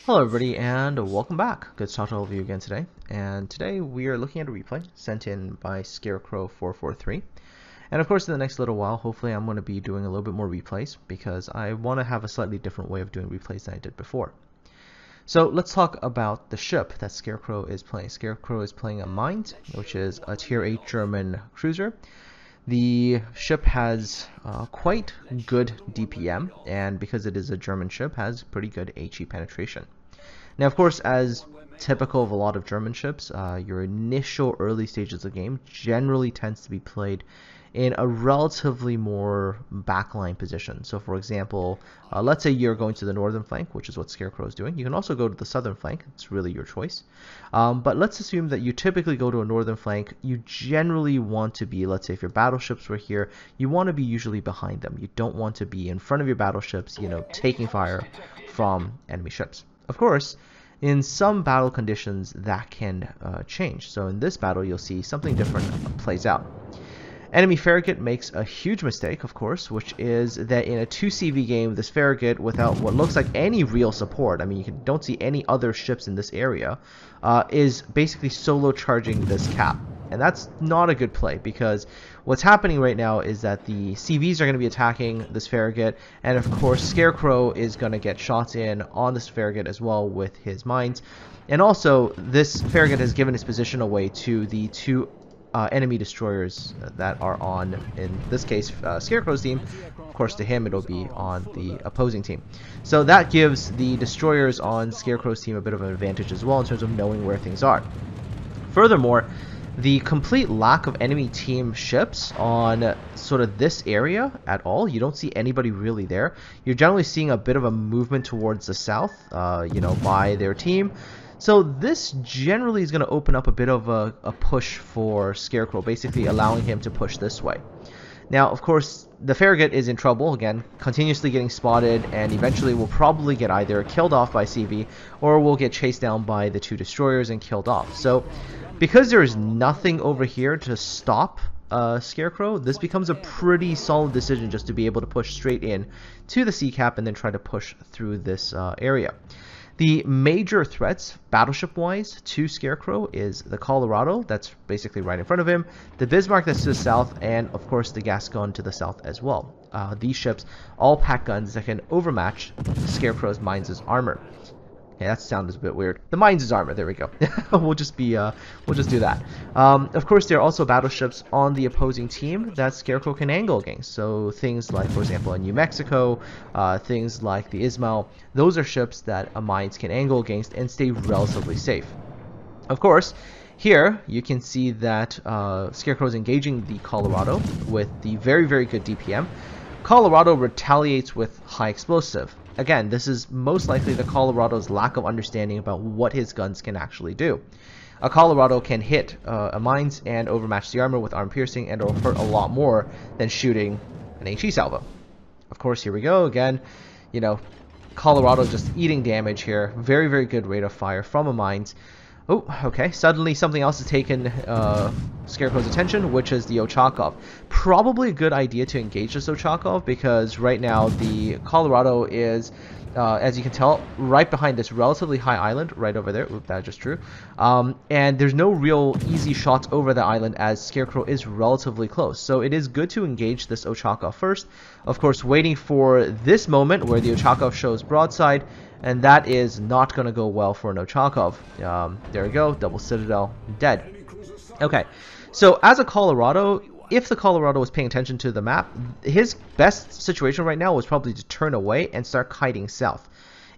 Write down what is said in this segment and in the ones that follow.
Hello everybody and welcome back. Good to talk to all of you again today. And today we are looking at a replay sent in by Scarecrow443. And of course in the next little while, hopefully I'm going to be doing a little bit more replays because I want to have a slightly different way of doing replays than I did before. So let's talk about the ship that Scarecrow is playing. Scarecrow is playing a Mainz, which is a tier 8 German cruiser. The ship has quite good DPM, and because it is a German ship, has pretty good HE penetration. Now, of course, as typical of a lot of German ships, your initial early stages of the game generally tends to be played in a relatively more backline position. So, for example, let's say you're going to the northern flank, which is what Scarecrow is doing. You can also go to the southern flank. It's really your choice. But let's assume that you typically go to a northern flank. You generally want to be, let's say if your battleships were here, you want to be usually behind them. You don't want to be in front of your battleships, taking fire from enemy ships. Of course, in some battle conditions that can change. So in this battle, you'll see something different plays out. Enemy Farragut makes a huge mistake, of course, which is that in a 2CV game, this Farragut, without what looks like any real support, I mean, don't see any other ships in this area, is basically solo charging this cap. And that's not a good play, because what's happening right now is that the CVs are going to be attacking this Farragut, and of course Scarecrow is going to get shots in on this Farragut as well with his mines. And also, this Farragut has given his position away to the two enemy destroyers that are on, in this case, Scarecrow's team. Of course, to him, it'll be on the opposing team. So that gives the destroyers on Scarecrow's team a bit of an advantage as well in terms of knowing where things are. Furthermore, the complete lack of enemy team ships on sort of this area at all, you don't see anybody really there. You're generally seeing a bit of a movement towards the south, by their team. So this generally is going to open up a bit of a push for Scarecrow, basically allowing him to push this way. Now, of course, the Farragut is in trouble, again, continuously getting spotted, and eventually will probably get either killed off by CV, or will get chased down by the two destroyers and killed off. So, because there is nothing over here to stop Scarecrow, this becomes a pretty solid decision just to be able to push straight in to the sea cap and then try to push through this area. The major threats, battleship-wise, to Scarecrow is the Colorado, that's basically right in front of him, the Bismarck that's to the south, and of course the Gascon to the south as well. These ships all pack guns that can overmatch Scarecrow's Mainz's armor. Okay, that sounded a bit weird. The Mainz's armor, there we go. we'll just do that. Of course, there are also battleships on the opposing team that Scarecrow can angle against. So things like, for example, in New Mexico, things like the Ismail, those are ships that a Mainz can angle against and stay relatively safe. Of course, here you can see that Scarecrow is engaging the Colorado with the very, very good DPM. Colorado retaliates with high explosive. Again, this is most likely the Colorado's lack of understanding about what his guns can actually do. A Colorado can hit a Mainz and overmatch the armor with arm piercing, and it'll hurt a lot more than shooting an HE salvo. Of course, here we go again. Colorado just eating damage here. Very, very good rate of fire from a Mainz. Oh, okay. Suddenly something else has taken Scarecrow's attention, which is the Ochakov. Probably a good idea to engage this Ochakov because right now the Colorado is, as you can tell, right behind this relatively high island right over there. Oop, that just true. And there's no real easy shots over the island as Scarecrow is relatively close. So it is good to engage this Ochakov first. Of course, waiting for this moment where the Ochakov shows broadside. And that is not going to go well for an Ochakov. There we go, double Citadel, dead. Okay, so as a Colorado, if the Colorado was paying attention to the map, his best situation right now was probably to turn away and start kiting south.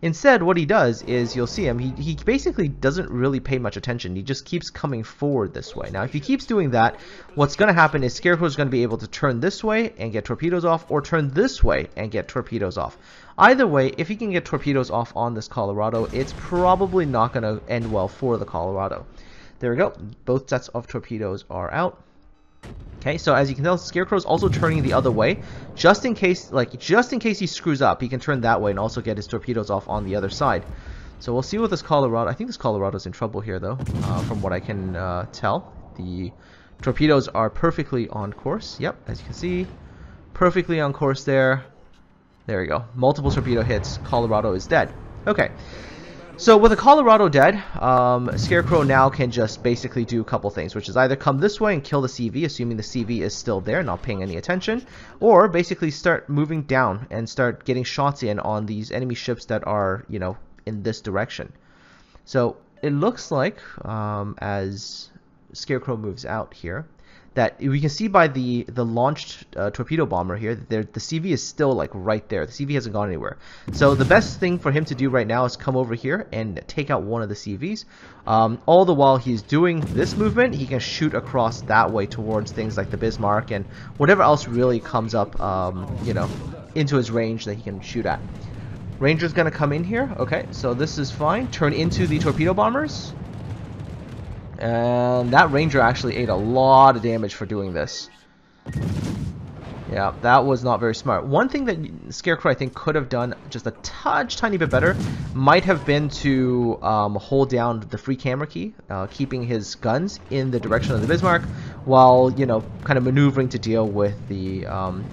Instead, what he does is, you'll see him, he basically doesn't really pay much attention. He just keeps coming forward this way. Now, if he keeps doing that, what's going to happen is Scarecrow's going to be able to turn this way and get torpedoes off, or turn this way and get torpedoes off. Either way, if he can get torpedoes off on this Colorado, it's probably not going to end well for the Colorado. There we go. Both sets of torpedoes are out. Okay, so as you can tell, Scarecrow's also turning the other way, just in case he screws up, he can turn that way and also get his torpedoes off on the other side. So we'll see what this Colorado. I think this Colorado's in trouble here, though, from what I can tell. The torpedoes are perfectly on course. Yep, as you can see, perfectly on course there. There we go. Multiple torpedo hits. Colorado is dead. Okay. So with a Colorado dead, Scarecrow now can just basically do a couple things, which is either come this way and kill the CV, assuming the CV is still there, not paying any attention, or basically start moving down and start getting shots in on these enemy ships that are, you know, in this direction. So it looks like, as Scarecrow moves out here, that we can see by the launched torpedo bomber here that the CV is still like right there. The CV hasn't gone anywhere. So the best thing for him to do right now is come over here and take out one of the CVs. All the while he's doing this movement, he can shoot across that way towards things like the Bismarck and whatever else really comes up, you know, into his range that he can shoot at. Ranger's gonna come in here. Okay, so this is fine. Turn into the torpedo bombers. And that Ranger actually ate a lot of damage for doing this. Yeah, that was not very smart. One thing that Scarecrow, I think, could have done just a tiny bit better might have been to hold down the free camera key, keeping his guns in the direction of the Bismarck while, you know, kind of maneuvering to deal with the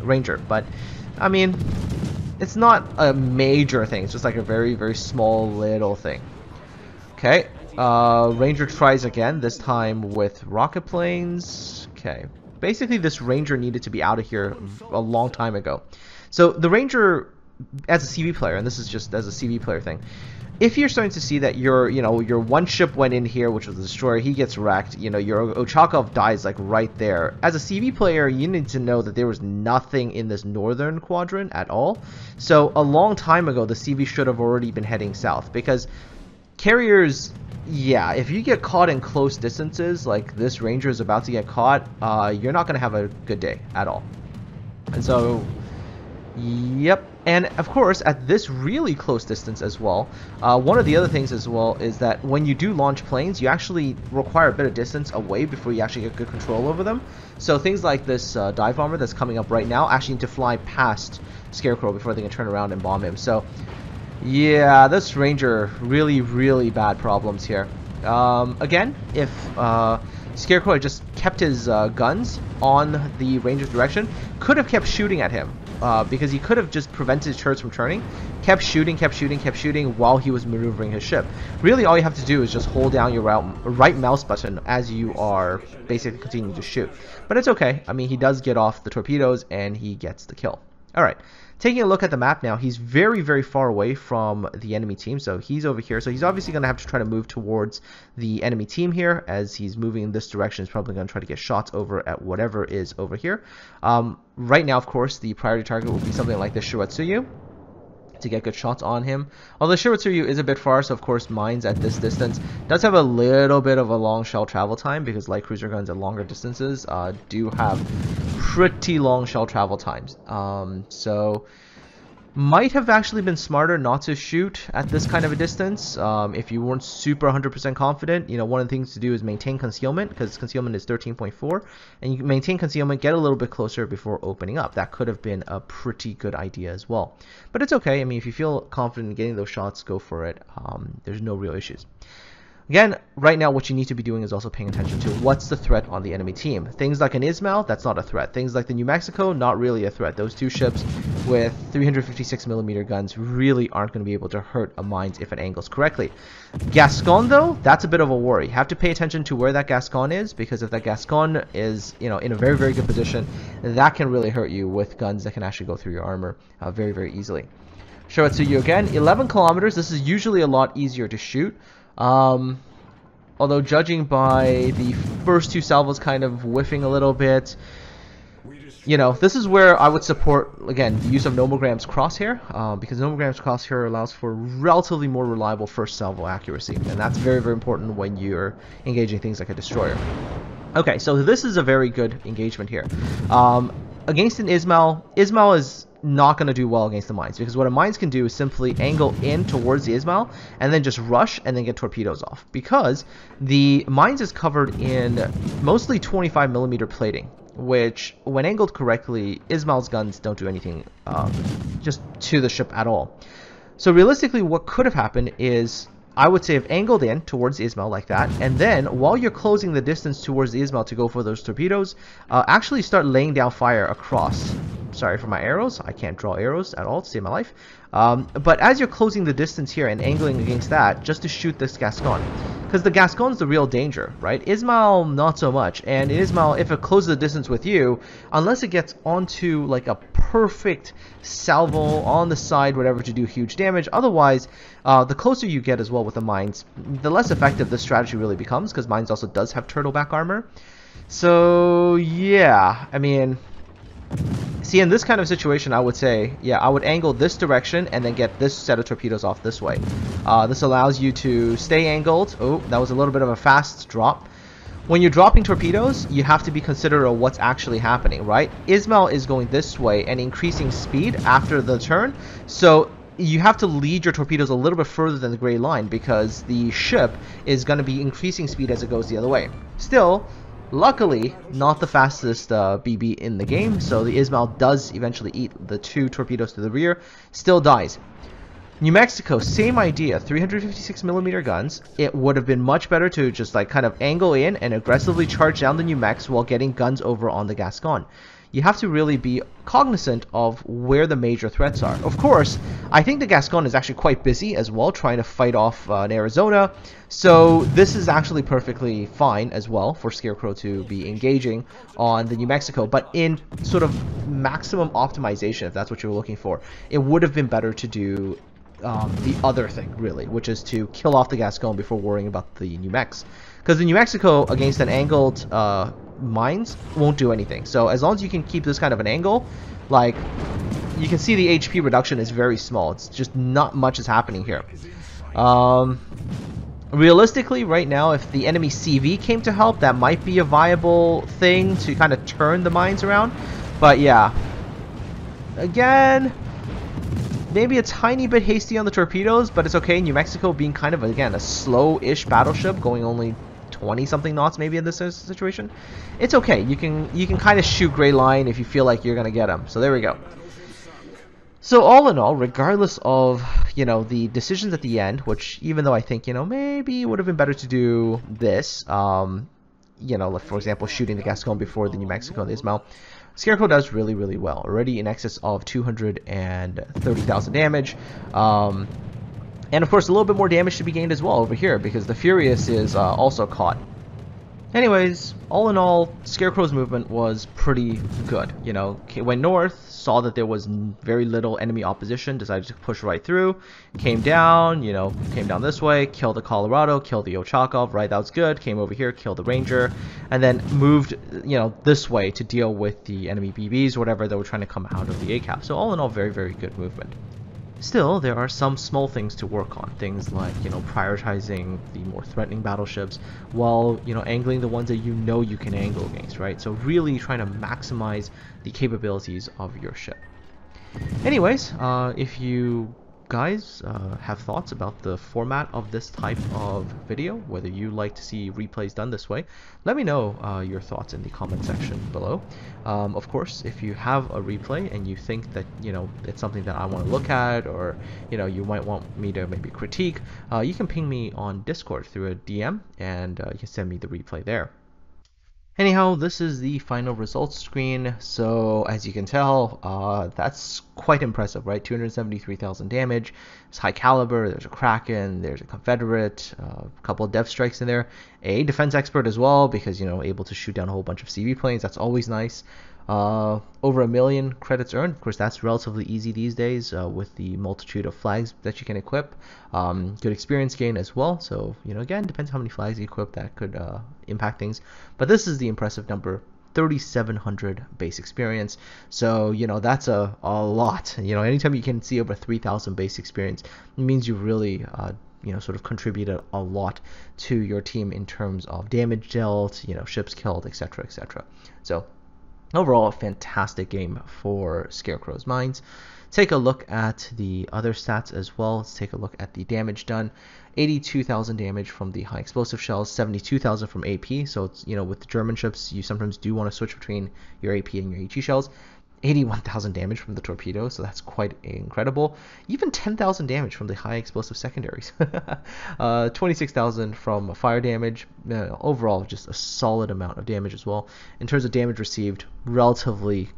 Ranger. But, I mean, it's not a major thing. It's just like a very, very small little thing. Okay. Ranger tries again, this time with rocket planes. Okay. Basically, this Ranger needed to be out of here a long time ago. So the Ranger, as a CV player, and this is just as a CV player thing, if you're starting to see that your one ship went in here, which was the destroyer, he gets wrecked, you know, your Ochakov dies like right there. As a CV player, you need to know that there was nothing in this northern quadrant at all. So a long time ago, the CV should have already been heading south, because carriers, yeah, if you get caught in close distances, like this Ranger is about to get caught, you're not going to have a good day at all. And so, yep. And of course, at this really close distance as well, one of the other things as well is that when you do launch planes, you actually require a bit of distance away before you actually get good control over them. So things like this dive bomber that's coming up right now actually need to fly past Scarecrow before they can turn around and bomb him. So yeah, this Ranger, really, really bad problems here. Again, if Scarecrow had just kept his guns on the Ranger's direction, could have kept shooting at him, because he could have just prevented his turrets from turning, kept shooting while he was maneuvering his ship. Really, all you have to do is just hold down your right mouse button as you are basically continuing to shoot. But it's okay. I mean, he does get off the torpedoes and he gets the kill. Alright. Taking a look at the map now, he's very, very far away from the enemy team, so he's over here. So he's obviously going to have to try to move towards the enemy team here. As he's moving in this direction, he's probably going to try to get shots over at whatever is over here. Right now, of course, the priority target will be something like the Shiratsuyu to get good shots on him. Although Shiratsuyu is a bit far, so of course Mainz at this distance does have a little bit of a long shell travel time, because light cruiser guns at longer distances do have pretty long shell travel times. So might have actually been smarter not to shoot at this kind of a distance. If you weren't super 100% confident, you know, one of the things to do is maintain concealment, because concealment is 13.4, and you can maintain concealment, get a little bit closer before opening up. That could have been a pretty good idea as well. But it's okay. I mean, if you feel confident in getting those shots, go for it. There's no real issues. Again, right now what you need to be doing is also paying attention to what's the threat on the enemy team. Things like an Ismail, that's not a threat. Things like the New Mexico, not really a threat. Those two ships with 356mm guns really aren't going to be able to hurt a Mainz if it angles correctly. Gascon, though, that's a bit of a worry. You have to pay attention to where that Gascon is, because if that Gascon is, you know, in a very, very good position, that can really hurt you with guns that can actually go through your armor very, very easily. Shiratsuyu again, 11 kilometers. This is usually a lot easier to shoot. Although judging by the first two salvos kind of whiffing a little bit, you know, this is where I would support, again, the use of Nomogram's crosshair, because Nomogram's crosshair allows for relatively more reliable first salvo accuracy, and that's very, very important when you're engaging things like a destroyer. Okay, so this is a very good engagement here. Against an Ismail, Ismail is not going to do well against the Mainz, because what a Mainz can do is simply angle in towards the Ismail and then just rush and then get torpedoes off, because the Mainz is covered in mostly 25mm plating, which when angled correctly, Ismail's guns don't do anything just to the ship at all. So realistically, what could have happened is, I would say, have angled in towards the Ismail like that, and then while you're closing the distance towards the Ismail to go for those torpedoes, actually start laying down fire across. Sorry for my arrows. I can't draw arrows at all to save my life. But as you're closing the distance here and angling against that, just to shoot this Gascon. Because the Gascon's the real danger, right? Ismail, not so much. And Ismail, if it closes the distance with you, unless it gets onto like a perfect salvo on the side, whatever, to do huge damage. Otherwise, the closer you get as well with the mines, the less effective this strategy really becomes, because mines also does have turtleback armor. So yeah, I mean, see, in this kind of situation, I would say, yeah, I would angle this direction and then get this set of torpedoes off this way. This allows you to stay angled. Oh, that was a little bit of a fast drop. When you're dropping torpedoes, you have to be considerate of what's actually happening, right? Ismail is going this way and increasing speed after the turn, so you have to lead your torpedoes a little bit further than the gray line because the ship is going to be increasing speed as it goes the other way. Still, luckily, not the fastest BB in the game, so the Ismail does eventually eat the 2 torpedoes to the rear, still dies. New Mexico, same idea, 356mm guns. It would have been much better to just like kind of angle in and aggressively charge down the New Mex while getting guns over on the Gascon. You have to really be cognizant of where the major threats are. Of course, I think the Gascon is actually quite busy as well, trying to fight off an Arizona. So this is actually perfectly fine as well for Scarecrow to be engaging on the New Mexico. But in sort of maximum optimization, if that's what you're looking for, it would have been better to do the other thing, really, which is to kill off the Gascon before worrying about the New Mex. Because the New Mexico against an angled mines won't do anything. So as long as you can keep this kind of an angle, like, you can see the HP reduction is very small. It's just not much is happening here. Realistically, right now, if the enemy CV came to help, that might be a viable thing to kind of turn the mines around. But yeah, again, maybe a tiny bit hasty on the torpedoes, but it's okay. New Mexico being kind of, again, a slow-ish battleship, going only 20-something knots maybe in this situation. It's okay. You can kind of shoot gray line if you feel like you're going to get them. So there we go. So all in all, regardless of, you know, the decisions at the end, which even though I think, you know, maybe it would have been better to do this, you know, like for example, shooting the Gascon before the New Mexico and the Ismail, Scarecrow does really, really well. Already in excess of 230,000 damage. And of course, a little bit more damage to be gained as well over here because the Furious is also caught. Anyways, all in all, Scarecrow's movement was pretty good. You know, went north, saw that there was very little enemy opposition, decided to push right through, came down, you know, came down this way, killed the Colorado, killed the Ochakov, right, that was good, came over here, killed the Ranger, and then moved, you know, this way to deal with the enemy BBs, whatever, that were trying to come out of the ACAP. So all in all, very, very good movement. Still, there are some small things to work on. Things like, you know, prioritizing the more threatening battleships while, you know, angling the ones that you know you can angle against, right? So really trying to maximize the capabilities of your ship. Anyways, if you guys have thoughts about the format of this type of video, whether you like to see replays done this way, let me know your thoughts in the comment section below. Of course, if you have a replay and you think that, you know, it's something that I want to look at, or, you know, you might want me to maybe critique, you can ping me on Discord through a DM, and you can send me the replay there. Anyhow, this is the final results screen, so as you can tell, that's quite impressive, right? 273,000 damage, it's high caliber, there's a Kraken, there's a Confederate, a couple of dev strikes in there, a defense expert as well, because, you know, able to shoot down a whole bunch of CV planes, that's always nice. Over 1 million credits earned. Of course, that's relatively easy these days with the multitude of flags that you can equip. Good experience gain as well. So, you know, again, depends how many flags you equip, that could impact things. But this is the impressive number, 3,700 base experience. So, you know, that's a lot. You know, anytime you can see over 3,000 base experience, it means you really you know, sort of contributed a lot to your team in terms of damage dealt, you know, ships killed, etc., etc. So overall, a fantastic game for Scarecrow's Mines. Take a look at the other stats as well. Let's take a look at the damage done. 82,000 damage from the high explosive shells, 72,000 from AP. So it's, you know, with the German ships, you sometimes do want to switch between your AP and your HE shells. 81,000 damage from the torpedo, so that's quite incredible. Even 10,000 damage from the high explosive secondaries. 26,000 from fire damage. Overall, just a solid amount of damage as well. In terms of damage received, relatively,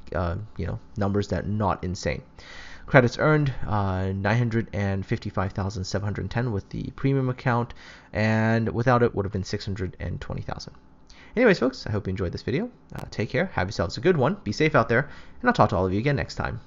numbers that not insane. Credits earned, 955,710 with the premium account, and without it would have been 620,000. Anyways, folks, I hope you enjoyed this video. Take care, have yourselves a good one, be safe out there, and I'll talk to all of you again next time.